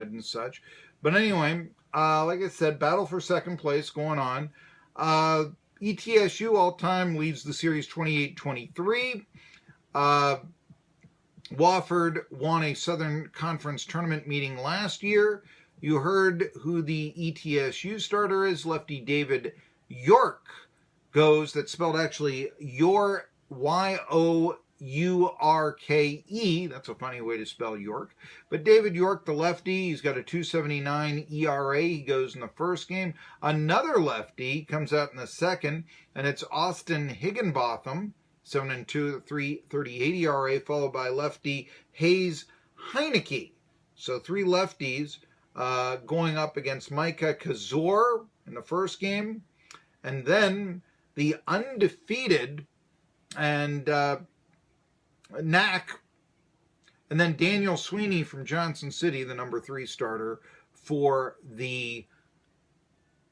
and such. But anyway, like I said, battle for second place going on. ETSU all-time leads the series 28-23. Wofford won a Southern Conference tournament meeting last year. You heard who the ETSU starter is. Lefty David York goes, that's spelled actually Your, Y-O-U-R-K-E. That's a funny way to spell York. But David York, the lefty, he's got a 2.79 ERA. He goes in the first game. Another lefty comes out in the second, and it's Austin Higginbotham, 7-2, 3.38 ERA, followed by lefty Hayes Heineke. So three lefties going up against Micah Kazor in the first game. And then the undefeated and Knack, and then Daniel Sweeney from Johnson City, the number 3 starter for the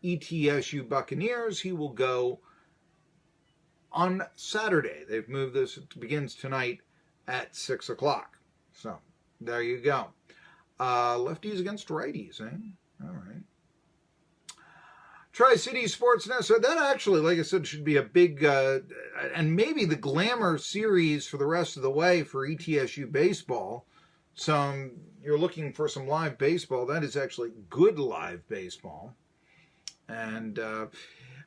ETSU Buccaneers. He will go on Saturday. They've moved this. It begins tonight at 6 o'clock. So there you go. Lefties against righties, eh? All right. Tri-City Sports Now. So that actually, like I said, should be a big, and maybe the glamour series for the rest of the way for ETSU baseball. So you're looking for some live baseball. That is actually good live baseball. And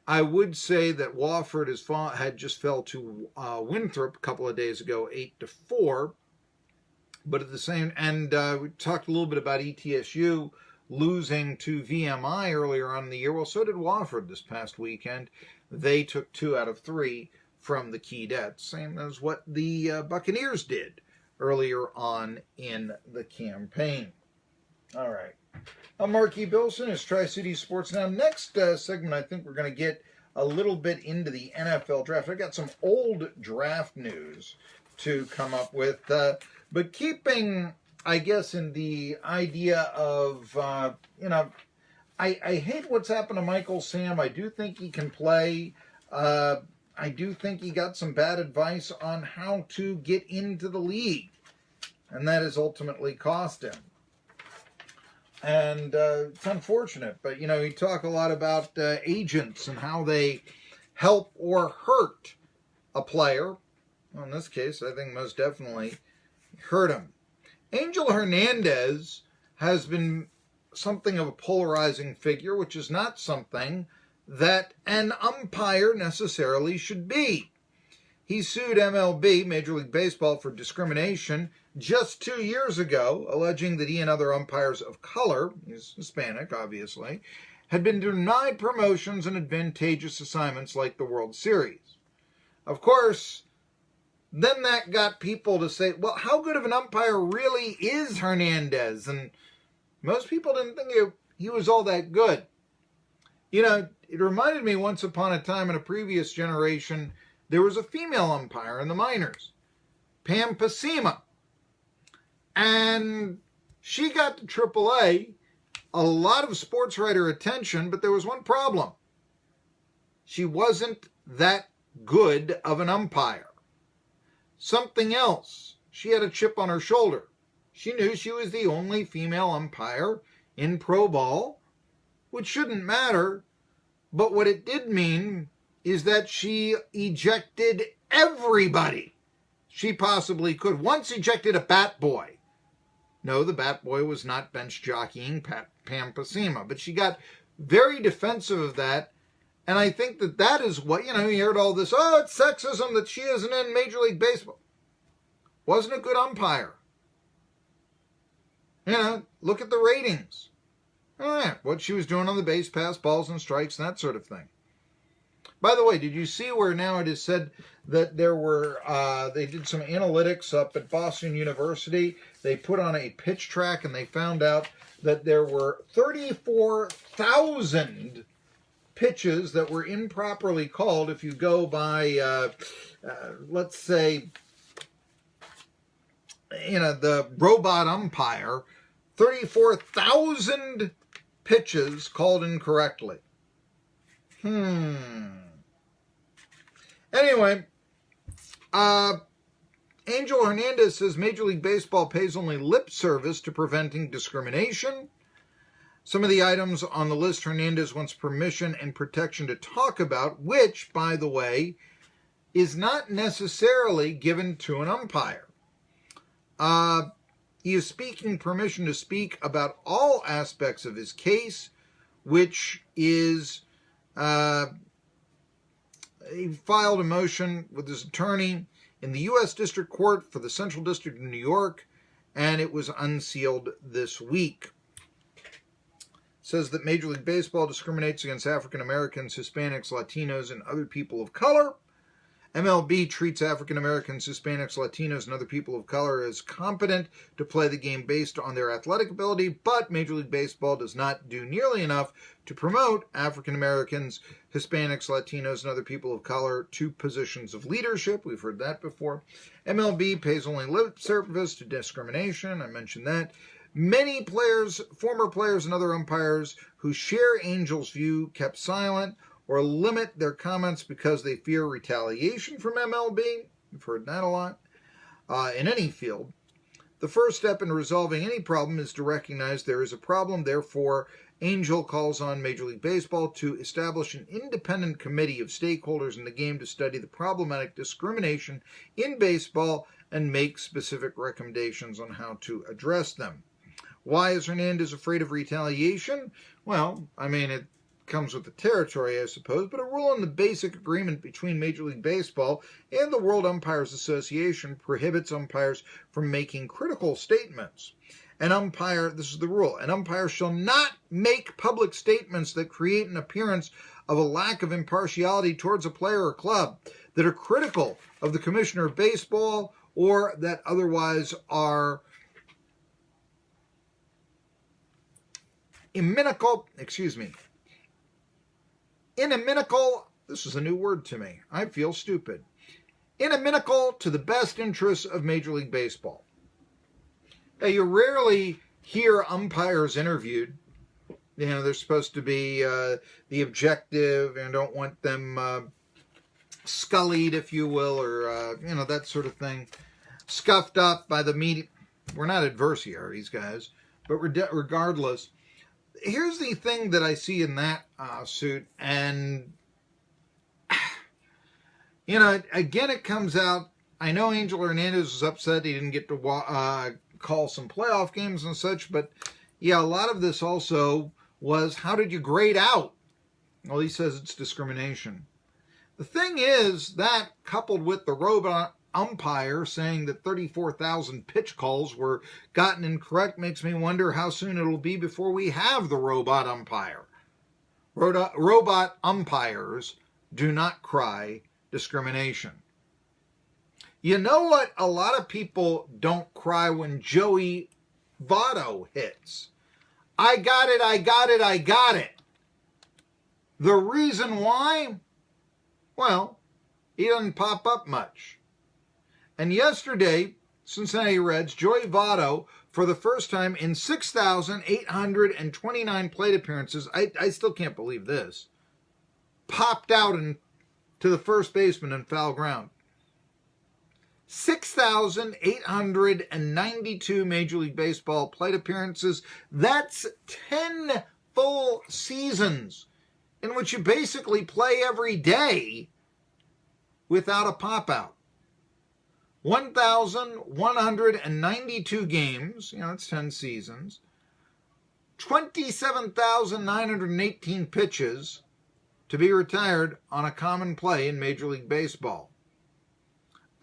I would say that Wofford had just fell to Winthrop a couple of days ago, 8-4. But at the same, and we talked a little bit about ETSU losing to VMI earlier on in the year. Well, so did Wofford this past weekend. They took 2 out of 3 from the Keydets, same as what the Buccaneers did earlier on in the campaign. All right. I'm Marky Bilson. It's Tri-City Sports Now. Next segment, I think we're going to get a little bit into the NFL draft. I got some old draft news to come up with, but keeping, I guess, in the idea of, I hate what's happened to Michael Sam. I do think he can play. I do think he got some bad advice on how to get into the league, and that has ultimately cost him. And it's unfortunate, but, you talk a lot about agents and how they help or hurt a player. Well, in this case, I think most definitely hurt him. Angel Hernandez has been something of a polarizing figure, which is not something that an umpire necessarily should be. He sued MLB, Major League Baseball, for discrimination just 2 years ago, alleging that he and other umpires of color, he's Hispanic, obviously, had been denied promotions and advantageous assignments like the World Series. Of course, then that got people to say, well, how good of an umpire really is Hernandez? And most people didn't think he was all that good. It reminded me once upon a time in a previous generation, there was a female umpire in the minors, Pam Pasima. And she got to AAA, a lot of sports writer attention, but there was one problem. She wasn't that good of an umpire. Something else. She had a chip on her shoulder. She knew she was the only female umpire in pro ball, which shouldn't matter, but what it did mean is that she ejected everybody she possibly could. Once ejected a bat boy. No, the bat boy was not bench jockeying Pam Pasima, but she got very defensive of that. And I think that is what, you heard all this, it's sexism that she isn't in Major League Baseball. Wasn't a good umpire. Look at the ratings. What she was doing on the base pass, balls and strikes, and that sort of thing. By the way, did you see where now it is said that there were, they did some analytics up at Boston University. They put on a pitch track and they found out that there were 34,000 pitches that were improperly called. If you go by, let's say, the robot umpire, 34,000 pitches called incorrectly. Anyway, Angel Hernandez says Major League Baseball pays only lip service to preventing discrimination. Some of the items on the list Hernandez wants permission and protection to talk about, which, by the way, is not necessarily given to an umpire. He is seeking permission to speak about all aspects of his case, which is, he filed a motion with his attorney in the U.S. District Court for the Central District of New York, and it was unsealed this week. Says that Major League Baseball discriminates against African Americans, Hispanics, Latinos, and other people of color. MLB treats African Americans, Hispanics, Latinos, and other people of color as competent to play the game based on their athletic ability, but Major League Baseball does not do nearly enough to promote African Americans, Hispanics, Latinos, and other people of color to positions of leadership. We've heard that before. MLB pays only lip service to discrimination. I mentioned that. Many players, former players, and other umpires who share Angel's view kept silent or limit their comments because they fear retaliation from MLB. We've heard that a lot in any field. The first step in resolving any problem is to recognize there is a problem. Therefore, Angel calls on Major League Baseball to establish an independent committee of stakeholders in the game to study the problematic discrimination in baseball and make specific recommendations on how to address them. Why is Hernandez afraid of retaliation? Well, I mean, it comes with the territory, I suppose, but a rule in the basic agreement between Major League Baseball and the World Umpires Association prohibits umpires from making critical statements. An umpire, this is the rule, an umpire shall not make public statements that create an appearance of a lack of impartiality towards a player or club, that are critical of the commissioner of baseball, or that otherwise are inimical, this is a new word to me. I feel stupid. Inimical to the best interests of Major League Baseball. Now, you rarely hear umpires interviewed. You know, they're supposed to be the objective and don't want them scullied, if you will, or, that sort of thing. Scuffed up by the media. We're not adversaries, guys. But regardless, here's the thing that I see in that suit, and, again, it comes out, I know Angel Hernandez was upset he didn't get to call some playoff games and such, but, yeah, a lot of this also was, how did you grade out? Well, he says it's discrimination. The thing is, that coupled with the robot umpire saying that 34,000 pitch calls were gotten incorrect makes me wonder how soon it'll be before we have the robot umpire. Robot umpires do not cry discrimination. You know what? A lot of people don't cry when Joey Votto hits. I got it, I got it, I got it. The reason why? Well, he doesn't pop up much. And yesterday, Cincinnati Reds, Joey Votto, for the first time in 6,829 plate appearances, I still can't believe this, popped out to the first baseman in foul ground. 6,892 Major League Baseball plate appearances. That's 10 full seasons in which you basically play every day without a pop-out. 1,192 games, that's 10 seasons, 27,918 pitches to be retired on a common play in Major League Baseball.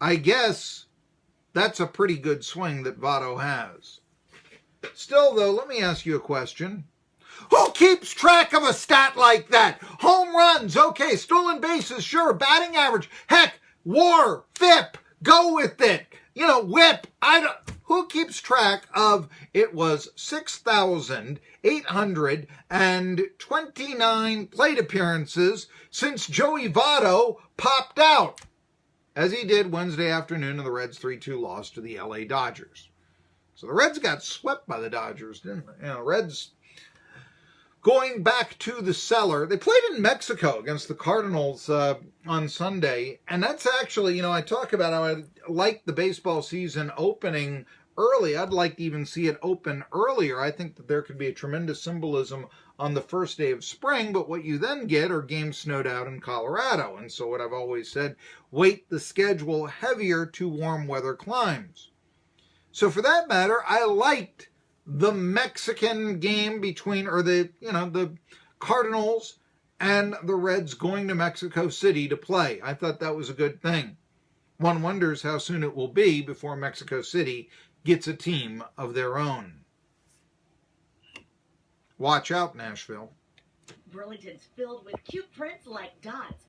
I guess that's a pretty good swing that Votto has. Still, though, let me ask you a question. Who keeps track of a stat like that? Home runs, okay, stolen bases, sure, batting average, heck, WAR, FIP, go with it. WHIP. Who keeps track of it was 6,829 plate appearances since Joey Votto popped out, as he did Wednesday afternoon in the Reds' 3-2 loss to the LA Dodgers. So the Reds got swept by the Dodgers, didn't they? Reds Going back to the cellar, they played in Mexico against the Cardinals on Sunday, and that's actually, I talk about how I like the baseball season opening early. I'd like to even see it open earlier. I think that there could be a tremendous symbolism on the first day of spring, but what you then get are games snowed out in Colorado. And so what I've always said, weight the schedule heavier to warm weather climes. So for that matter, I liked the Mexican game the Cardinals and the Reds going to Mexico City to play. I thought that was a good thing. One wonders how soon it will be before Mexico City gets a team of their own. Watch out, Nashville. Burlington's filled with cute prints like dots.